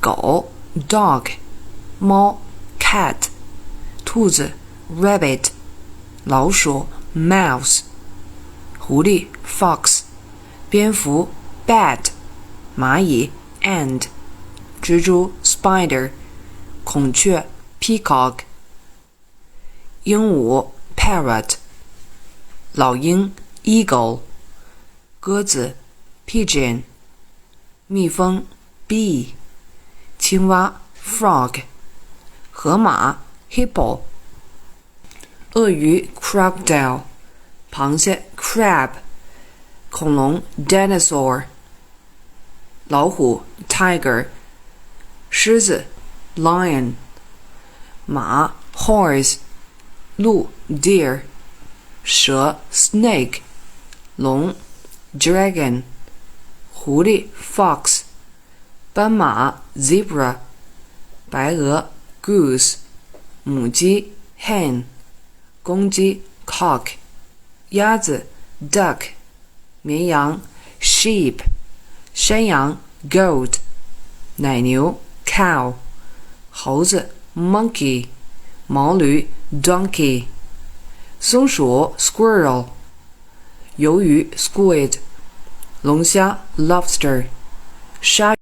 狗 dog， 猫 cat， 兔子 rabbit， 老鼠 mouse， 狐狸 fox， 蝙蝠 bat， 蚂蚁 ant， 蜘蛛 spider， 孔雀 peacock， 鹦鹉 parrot， 老鹰 eagle， 鸽子 pigeon， 蜜蜂 bee， 青蛙 frog， 河马 hippo， 鳄鱼 crocodile， 螃蟹 crab， 恐龙 dinosaur， 老虎 tiger， 狮子 lion， 马 horse， 鹿 deer， 蛇 snake， 龙 dragon， 狐狸 fox， 斑马 zebra， 白鹅 goose， 母鸡 hen， 公鸡 cock， 鸭子 duck， 绵羊 sheep， 山羊 goat， 奶牛 cow， 猴子 monkey， 毛驴 donkey， 松鼠 squirrel， 鱿鱼 squid， 龙虾 lobster， 鲨